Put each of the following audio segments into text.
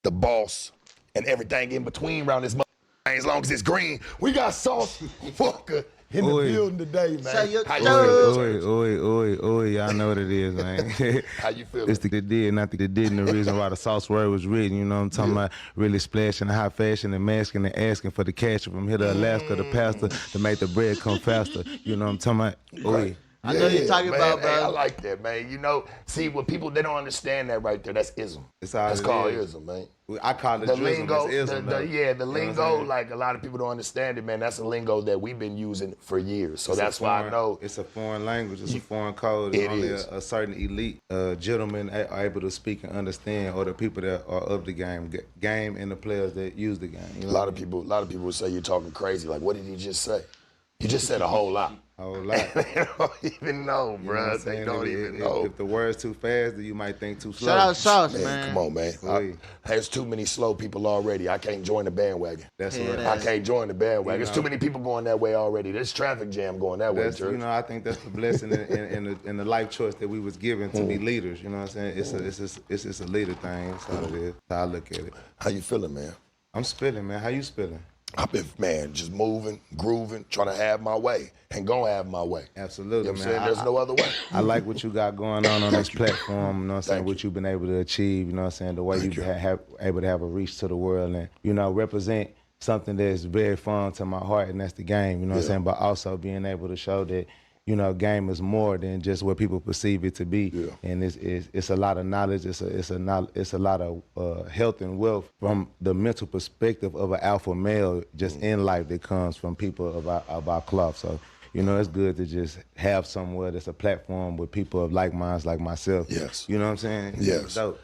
the boss, and everything in between around this motherfucker. As long as it's green, we got Sauce Walka in the building today, man. Say your How you feeling, Church? Y'all know what it is, man. How you feeling? It's the did, not the did, and the reason why the sauce word was written, you know what I'm talking about? Really splashing the high fashion and masking and asking for the cash from here to Alaska, the pastor, to make the bread come faster. You know what I'm talking about? Right. I know you're talking man, about, bro. Hey, I like that, man. You know, see, what people, they don't understand that right there. That's ism. That's called ism, man. I call it The drizzle, lingo, it's ism, the lingo, like a lot of people don't understand it, man. That's a lingo that we've been using for years. So that's why I know. It's a foreign language, it's a foreign code. It Only is. a certain elite gentlemen are able to speak and understand, or the people that are of the game and the players that use the game. You know? A lot of people will say you're talking crazy. Like, what did he just say? You just said a whole lot. A whole lot. They don't even know, bro. They don't even know. If the word's too fast, then you might think too slow. Shout out Sauce, man. Come on, man. There's too many slow people already. I can't join the bandwagon. That's Yeah, right. I can't join the bandwagon. You There's know. too many people going that way already. There's traffic jam going that way, Church. You know, I think that's the blessing and the life choice that we was given to be leaders. You know what I'm saying? It's just a leader thing. That's all it is. That's how I look at it. How you feeling, man? I'm spilling, man. How you spilling? I've been, man, just moving, grooving, trying to have my way, and gonna have my way. Absolutely, You know what I'm man. saying? There's no other way. I like what you got going on this platform, you know what I'm saying, what you've been able to achieve, you know what I'm saying, the way you have able to have a reach to the world and, you know, represent something that's very fun to my heart, and that's the game, you know what I'm saying, but also being able to show that, you know, game is more than just what people perceive it to be, and it's a lot of knowledge, it's a lot of health and wealth from the mental perspective of an alpha male just in life that comes from people of our cloth. So, you know, it's good to just have somewhere that's a platform with people of like minds like myself. Yes. You know what I'm saying? Yes. It's dope.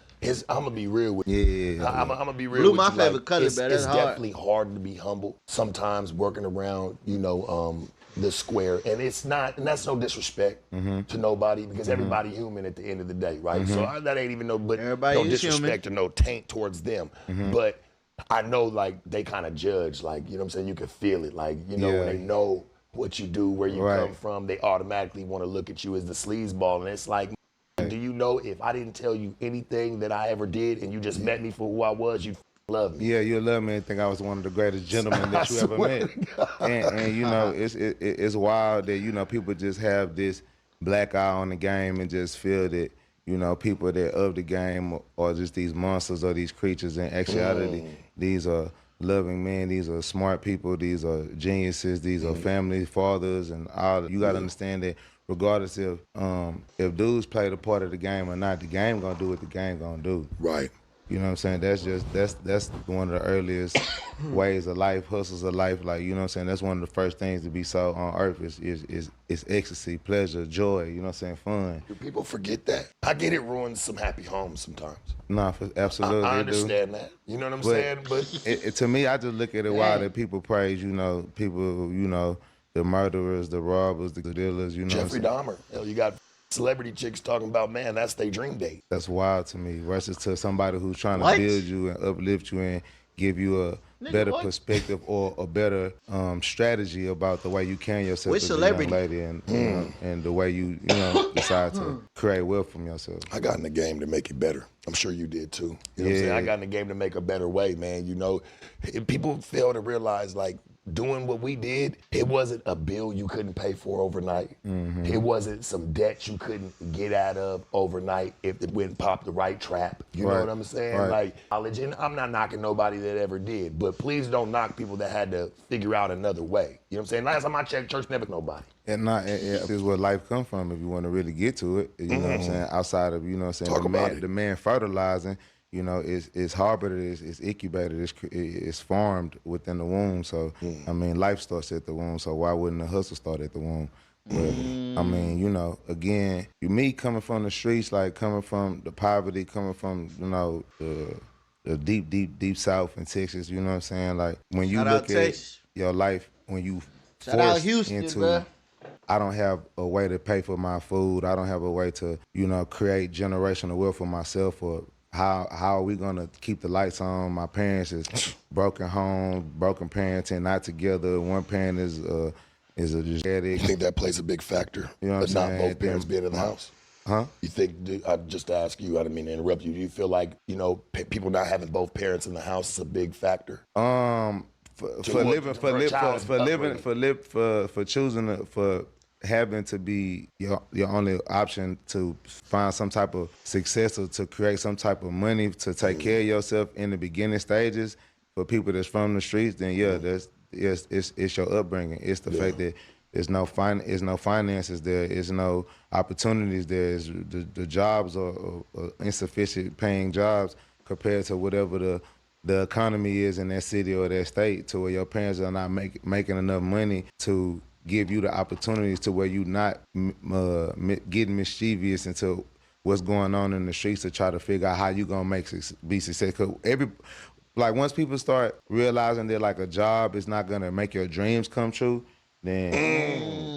I'm gonna be real with you. I'm gonna be real Blue with my you. favorite color, it's, man. It's That's hard. definitely hard to be humble sometimes working around, you know, the square, and it's not, and that's no disrespect to nobody, because everybody human at the end of the day, right? So that ain't even but Everybody no is disrespect human. or no taint towards them, but I know, like, they kind of judge, like, you know what I'm saying? You can feel it, like, you know, when they know what you do, where you come from, they automatically want to look at you as the sleazeball, and it's like, do you know if I didn't tell you anything that I ever did and you just met me for who I was, you'd love me? Yeah, you'll love me and think I was one of the greatest gentlemen that you ever met. And you know, it's wild that, you know, people just have this black eye on the game and just feel that, you know, people that of the game are just these monsters or these creatures. In actuality, these are loving men, these are smart people, these are geniuses, these are family fathers, and all. You got to understand that regardless if dudes play the part of the game or not, the game gonna do what the game gonna do. Right. You know what I'm saying? That's one of the earliest ways of life, hustles of life. Like, you know what I'm saying? That's one of the first things to be so on earth is ecstasy, pleasure, joy, you know what I'm saying, fun. Do people forget that? I get it ruins some happy homes sometimes. Nah, absolutely. I understand that. You know what I'm saying? But to me, I just look at it wild that people praise, you know, people, you know, the murderers, the robbers, the dealers, you know. Jeffrey Dahmer. You got celebrity chicks talking about, man, that's their dream date. That's wild to me. Versus to somebody who's trying to build you and uplift you and give you a better perspective or a better strategy about the way you carry yourself Which as celebrity? a young lady and the way you know decide to create wealth from yourself. I got in the game to make it better. I'm sure you did too. You know what I'm saying? I got in the game to make a better way, man. You know, people fail to realize, like, doing what we did, it wasn't a bill you couldn't pay for overnight. It wasn't some debt you couldn't get out of overnight if it went pop the right trap. You know what I'm saying? Right. Like, college, and I'm not knocking nobody that ever did, but please don't knock people that had to figure out another way. You know what I'm saying? Last time I checked, church never nobody. And this is where life comes from if you want to really get to it. You know what I'm saying? Outside of, you know what I'm saying, the man fertilizing, you know, it's harbored, it's incubated, it's farmed within the womb. So, I mean, life starts at the womb, so why wouldn't the hustle start at the womb? But, I mean, you know, again, me coming from the streets, like coming from the poverty, coming from, you know, the deep south in Texas, you know what I'm saying? Like, when you look at your life, when you force into, bro. I don't have a way to pay for my food, I don't have a way to, you know, create generational wealth for myself, or how are we gonna keep the lights on? My parents is broken home, broken parenting, not together. One parent is a just addict. You think that plays a big factor? You know what but I'm not saying? both parents being in the house. You think, just to ask you, I didn't mean to interrupt you, do you feel like, people not having both parents in the house is a big factor? For having to be your only option to find some type of success or to create some type of money to take care of yourself in the beginning stages for people that's from the streets, then it's your upbringing. It's the fact that there's no finances there, there's no opportunities there. The jobs are insufficient paying jobs compared to whatever the economy is in that city or that state, to where your parents are not making enough money to give you the opportunities to where you not getting mischievous into what's going on in the streets to try to figure out how you gonna be successful. Once people start realizing that like a job is not gonna make your dreams come true, then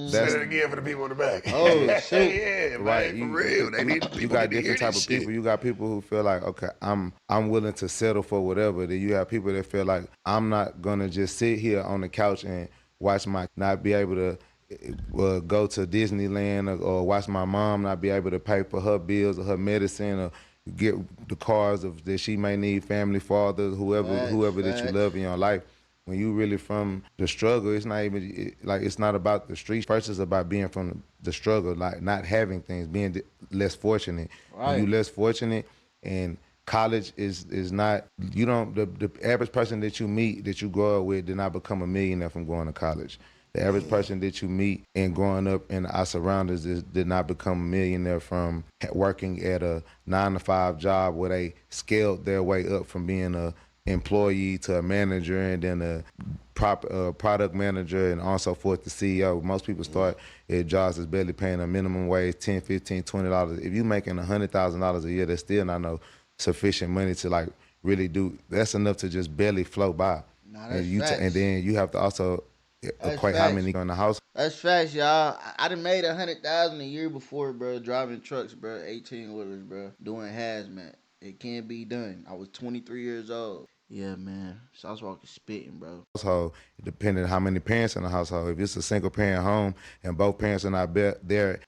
say it again for the people in the back. Oh shit! Yeah, right. For real. You got different type of people. You got people who feel like, okay, I'm willing to settle for whatever. Then you have people that feel like I'm not gonna just sit here on the couch and watch not be able to go to Disneyland or watch my mom not be able to pay for her bills or her medicine or get the cars that she may need, family, father, whoever that you love in your life. When you really from the struggle, it's not even it's not about the streets. First, it's about being from the struggle, like not having things, being less fortunate. Right. When you less fortunate, and college is not, the average person that you meet, that you grow up with, did not become a millionaire from going to college. The average person that you meet and growing up in our surroundings did not become a millionaire from working at a 9-to-5 job where they scaled their way up from being a employee to a manager and then a product manager and also forth the CEO. Most people start at jobs that's barely paying a minimum wage, $10, $15, $20. If you're making $100,000 a year, that's still not no sufficient money to like really do. That's enough to just barely float by. Nah, that's and then you have to also equate how many in the house. That's facts, y'all. I done made $100,000 a year before, bro. Driving trucks, bro. 18-wheelers, bro. Doing hazmat. It can be done. I was 23 years old. Yeah, man. South Walker spitting, bro. Household, depending on how many parents in the household. If it's a single parent home and both parents are not there,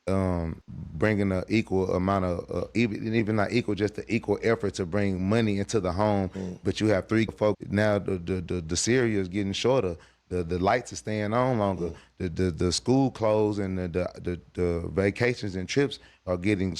bringing an equal amount of, even not equal, just the equal effort to bring money into the home. But you have 3 folks now. The cereal is getting shorter. The lights are staying on longer. The school clothes and the vacations and trips are getting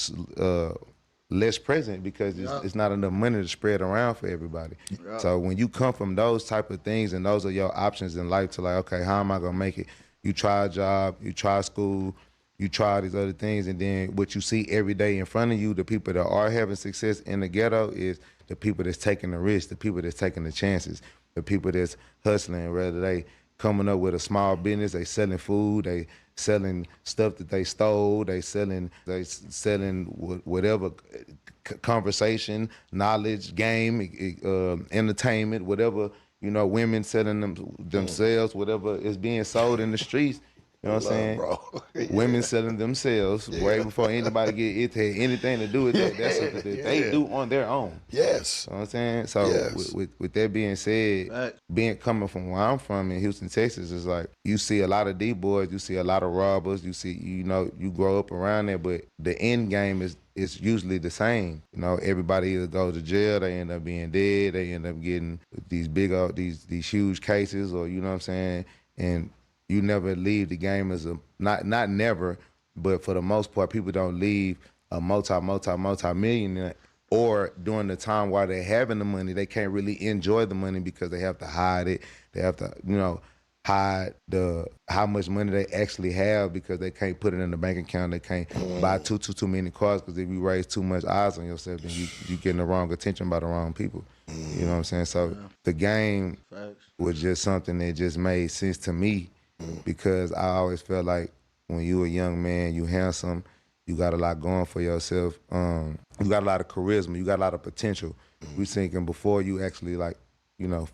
less present because it's not enough money to spread around for everybody. So when you come from those type of things and those are your options in life to like, okay, how am I gonna make it? You try a job, you try school, you try these other things, and then what you see every day in front of you, the people that are having success in the ghetto is the people that's taking the risks, the people that's taking the chances, the people that's hustling, whether they coming up with a small business, they selling food, they selling stuff that they stole, they selling whatever conversation, knowledge, game, entertainment, whatever, women selling themselves, whatever is being sold in the streets. You know what I'm saying? Bro. Yeah. Women selling themselves way before anybody get it to anything to do with that. That's something that they do on their own. Yes. You know what I'm saying? So with that being said, coming from where I'm from in Houston, Texas, is like you see a lot of D-boys, you see a lot of robbers, you see, you grow up around there, but the end game is usually the same. Everybody either goes to jail, they end up being dead, they end up getting these these huge cases, or you know what I'm saying? And you never leave the game as not never, but for the most part, people don't leave a multi-millionaire, or during the time while they're having the money, they can't really enjoy the money because they have to hide it. They have to, hide how much money they actually have because they can't put it in the bank account. They can't buy too many cars, because if you raise too much eyes on yourself, then you getting the wrong attention by the wrong people. You know what I'm saying? So the game was just something that just made sense to me. Because I always felt like when you a young man, you handsome, you got a lot going for yourself, you got a lot of charisma, you got a lot of potential. We thinking before you actually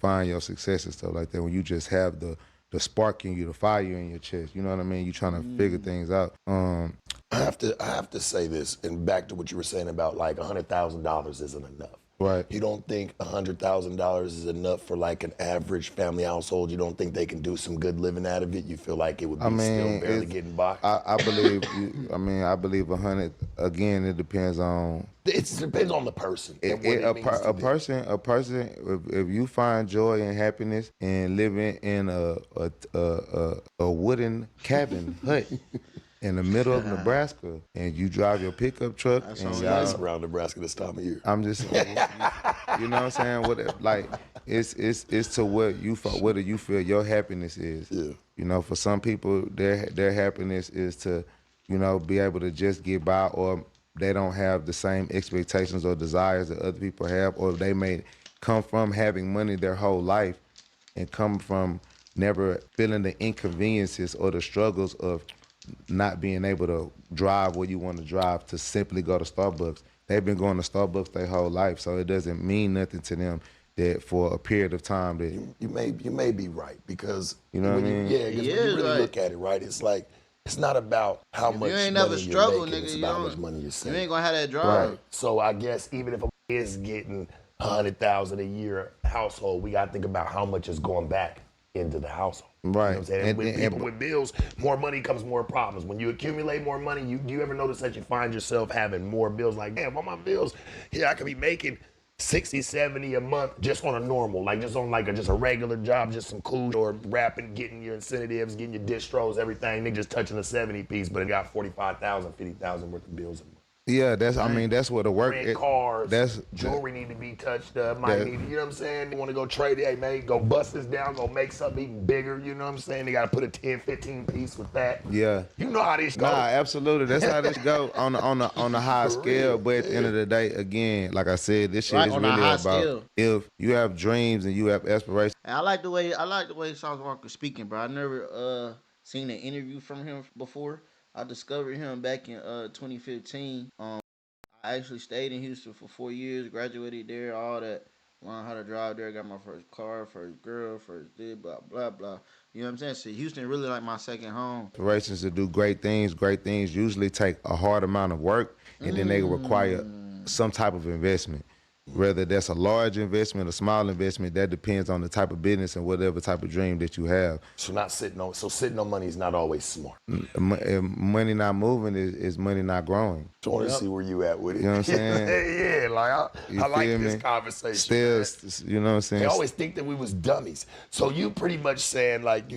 find your success and stuff like that, when you just have the spark in you, the fire in your chest, you know what I mean? You trying to figure things out. I have to say this, and back to what you were saying about like $100,000 isn't enough. Right. You don't think $100,000 is enough for like an average family household? You don't think they can do some good living out of it? You feel like it would be still barely getting by? I believe. I believe 100. Again, it depends on. It depends on the person and what it means to them. A person. If you find joy and happiness in living in a wooden cabin hut in the middle of Nebraska, and you drive your pickup truck, That's and all y'all, It's around Nebraska this time of year. I'm just, you know what I'm saying? What, like, it's to what whether you feel your happiness is. Yeah. You know, for some people, their happiness is to, you know, be able to just get by, or they don't have the same expectations or desires that other people have, or they may come from having money their whole life and come from never feeling the inconveniences or the struggles of not being able to drive where you want to drive to simply go to Starbucks. They've been going to Starbucks their whole life, so it doesn't mean nothing to them that for a period of time that You may be right, because You know what I when mean? yeah, because when you really right. look at it, right, it's like it's not about how much You ain't money never you're struggle, making, nigga. it's You about how don't- much money you're You saving. ain't gonna have that drive. Right. So I guess even if a is getting 100,000 a year household, we got to think about how much is going back into the household. You know Right. what I'm saying? And- With and- people with bills, more money comes more problems. When you accumulate more money, do you ever notice that you find yourself having more bills? Like, damn, all my bills, I could be making 60, 70 a month just on a normal, like just on like just a regular job, just some cool or rapping, getting your incentives, getting your distros, everything. They just touching a 70 piece, but it got 45,000, 50,000 worth of bills a month. Yeah, that's that's what the work. Rent cars, That's jewelry need to be touched up. Might need, you know what I'm saying? They want to go trade it. Hey, man, go bust this down, go make something even bigger. You know what I'm saying? They got to put a 10, 15 piece with that. Yeah. You know how this goes. Nah, absolutely. That's how this go on the high For scale. real, But at the end of the day, again, like I said, this shit Right, is on a really high about scale. if you have dreams and you have aspirations. And I like the way Sauce Walker speaking, bro. I never seen an interview from him before. I discovered him back in 2015. I actually stayed in Houston for 4 years, graduated there, all that. Learned how to drive there, got my first car, first girl, first this, blah, blah, blah. You know what I'm saying? So Houston really like my second home. Aspirations to do great things usually take a hard amount of work, and then they require some type of investment. Whether that's a large investment, a small investment, that depends on the type of business and whatever type of dream that you have. So sitting on money is not always smart. Money not moving is money not growing. So I want to see where you at with it. You know what I'm saying? Yeah, like You I like feel this me? conversation. Still, man. you know what I'm saying? They always think that we was dummies. So you pretty much saying like,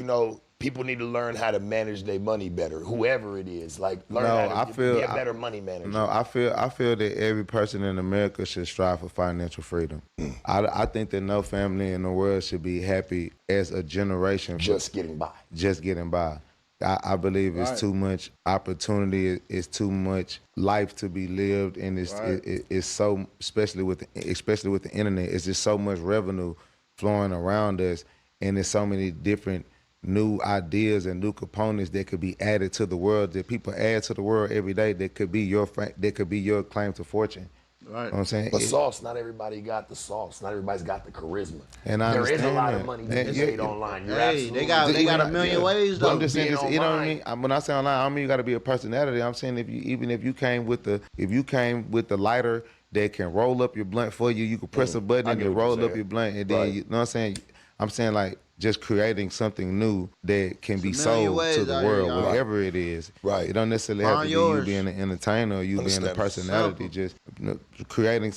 people need to learn how to manage their money better, whoever it is. Like learn how to be a better money manager. No, I feel that every person in America should strive for financial freedom. I think that no family in the world should be happy as a generation Just getting by. just getting by. I believe it's too much opportunity. It's too much life to be lived, and it's so especially with the internet. It's just so much revenue flowing around us, and there's so many different new ideas and new components that could be added to the world, that people add to the world every day, that could be your claim to fortune. Right. You know what I'm saying? But sauce, not everybody got the sauce. Not everybody's got the charisma. And I there is a understand lot that. of money And to be made online. You're absolutely they got a million ways But though. I'm just saying, being you know what I online. mean? When I say online, I don't mean you got to be a personality. I'm saying if you came with the lighter that can roll up your blunt for you, you could press a button I and get it what you're roll up saying. your blunt, and then Right. you know what I'm saying? I'm saying like just creating something new that can be There's a million sold ways to the out here, world, y'all. whatever it is. Right. It don't necessarily have to Find be yours. you being an entertainer or you being a Understand. personality. Simple. Just creating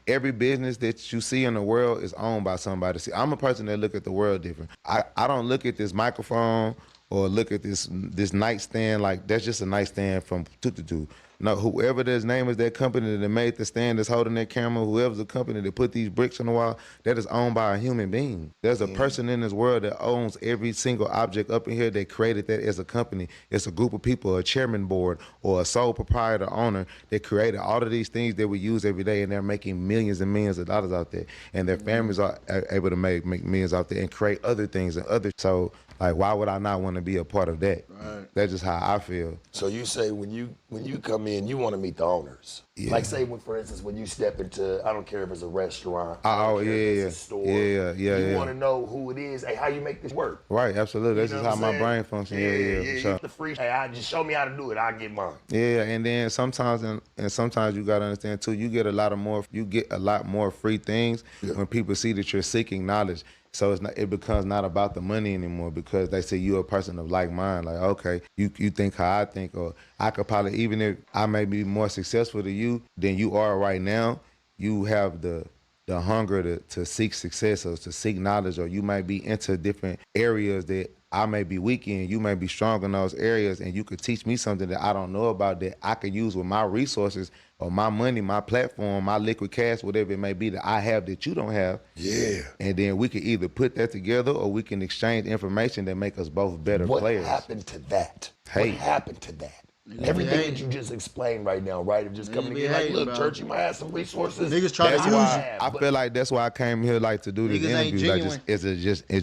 every business that you see in the world is owned by somebody. See, I'm a person that look at the world different. I don't look at this microphone or look at this nightstand like that's just a nightstand from Tututu. No, whoever this name is, that company that made the stand that's holding that camera, whoever's the company that put these bricks on the wall, that is owned by a human being. There's a person in this world that owns every single object up in here that created that as a company. It's a group of people, a chairman board or a sole proprietor owner that created all of these things that we use every day, and they're making millions and millions of dollars out there. And their families are able to make millions out there and create other things and others. So like, why would I not want to be a part of that? Right. That's just how I feel. So you say when you come in, you want to meet the owners. Yeah. Like say, for instance, when you step into, I don't care if it's a restaurant, I Oh, don't care if it's a store. You want to know who it is. Hey, how you make this work? Right, absolutely. This is how my brain functions. Yeah, for sure. The free. Hey, just show me how to do it. I'll get mine. Yeah, and then sometimes and sometimes you gotta understand too. You get a lot more free things when people see that you're seeking knowledge. So it becomes not about the money anymore because they say you're a person of like mind. Like, okay, you think how I think, or I could probably, even if I may be more successful than you are right now, you have the hunger to seek success or to seek knowledge, or you might be into different areas that I may be weak in, you may be strong in those areas, and you could teach me something that I don't know about that I could use with my resources or my money, my platform, my liquid cash, whatever it may be that I have that you don't have. Yeah. And then we could either put that together or we can exchange information that make us both better players. What happened to that? Hey. What happened to that? Everything that you just explained right now, right? Of just coming together, like, look, church, you might have some resources. Niggas try to use you. I feel like that's why I came here, like, to do this interview, like,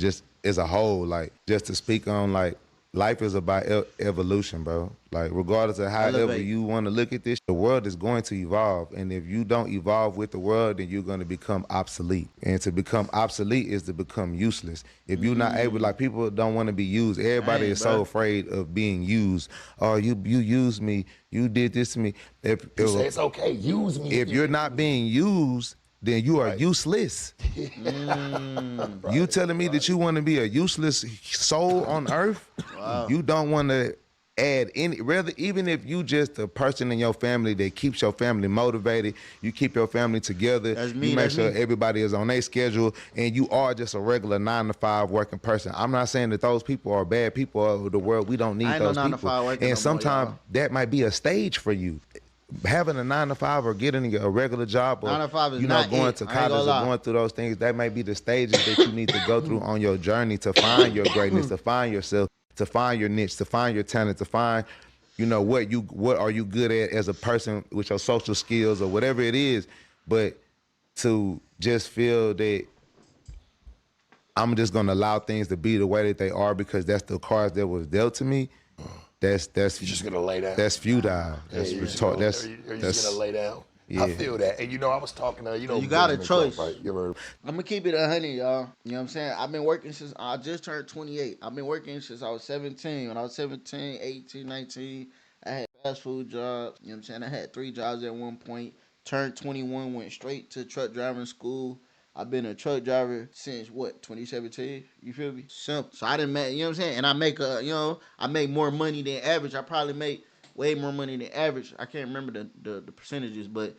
just as a whole, like, just to speak on, like, life is about evolution, bro. Like, regardless of however you want to look at this, the world is going to evolve. And if you don't evolve with the world, then you're going to become obsolete. And to become obsolete is to become useless. If you're not able, like, people don't want to be used. Everybody is so afraid of being used. Oh, you used me. You did this to me. You say it's okay. Use me. If you're not being used, then you are useless. You telling me that you want to be a useless soul on earth? Wow. You don't want to add any, rather, even if you just a person in your family that keeps your family motivated, you keep your family together, you make sure everybody is on their schedule, and you are just a regular 9-to-5 working person. I'm not saying that those people are bad people of the world. We don't need those people. And sometimes that might be a stage for you. Having a 9-to-5 or getting a regular job, or 9-to-5 is going to college or going through those things, that may be the stages that you need to go through on your journey to find your greatness, to find yourself, to find your niche, to find your talent, to find, what are you good at as a person with your social skills or whatever it is. But to just feel that I'm just gonna allow things to be the way that they are because that's the cards that was dealt to me. That's you're just gonna lay down. That's futile. That's retarded. Are you just gonna lay down? Yeah. I feel that. And I was talking to you got a choice. Right? I'm gonna keep it 100, y'all. You know what I'm saying? I've been working since I just turned 28. I've been working since I was 17. When I was 17, 18, 19, I had fast food jobs. You know what I'm saying? I had 3 jobs at one point. Turned 21, went straight to truck driving school. I've been a truck driver since 2017. You feel me? Simple. So I didn't make, you know what I'm saying? And I make I make more money than average. I probably make way more money than average. I can't remember the percentages, but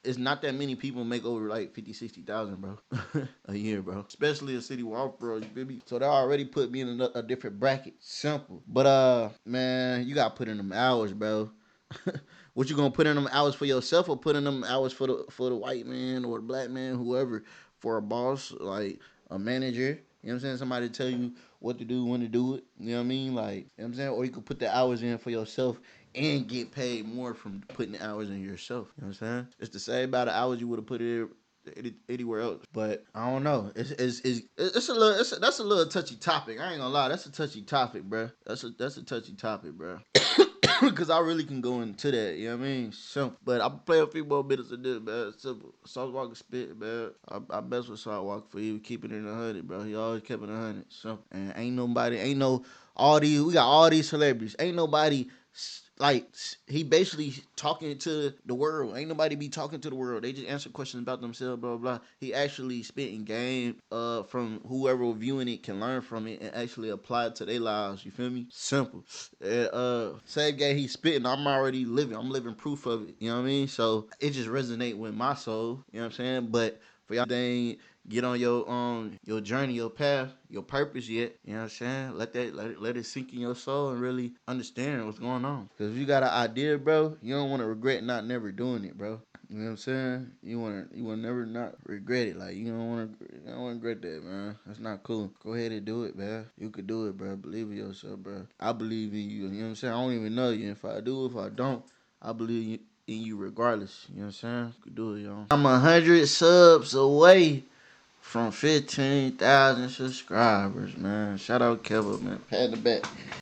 it's not that many people make over like 50, 60,000, bro, a year, bro. Especially a city walk, bro. You feel me? So they already put me in a different bracket. Simple. But man, you gotta put in them hours, bro. What you gonna put in them hours for yourself, or put in them hours for the white man or the black man, whoever, for a boss, like a manager? You know what I'm saying? Somebody tell you what to do, when to do it. You know what I mean? Like, you know what I'm saying? Or you could put the hours in for yourself and get paid more from putting the hours in yourself. You know what I'm saying? It's the same amount of hours you would have put in anywhere else. But I don't know. That's a little touchy topic. I ain't gonna lie. That's a touchy topic, bro. That's a touchy topic, bro. Because I really can go into that, you know what I mean? Simple. But I play a few more minutes of this, man. Simple. Sauce Walka spit, man. I mess with Sauce Walka for you. Keep it in 100, bro. He always kept it 100. Simple. And we got all these celebrities. Ain't nobody, like, he basically talking to the world. Ain't nobody be talking to the world. They just answer questions about themselves, blah, blah, blah. He actually spitting game from whoever viewing it can learn from it and actually apply it to their lives. You feel me? Simple. Same game he spitting, I'm already living. I'm living proof of it. You know what I mean? So it just resonate with my soul. You know what I'm saying? But for y'all, they ain't get on your journey, your path, your purpose yet. You know what I'm saying? Let it sink in your soul and really understand what's going on. Because if you got an idea, bro, you don't want to regret not never doing it, bro. You know what I'm saying? You want to never not regret it. Like, you don't want to regret that, man. That's not cool. Go ahead and do it, man. You could do it, bro. Believe in yourself, bro. I believe in you. You know what I'm saying? I don't even know you. If I do, if I don't, I believe in you regardless. You know what I'm saying? You could do it, y'all. I'm 100 subs away from 15,000 subscribers, man. Shout out Kevin, man. Pat the back.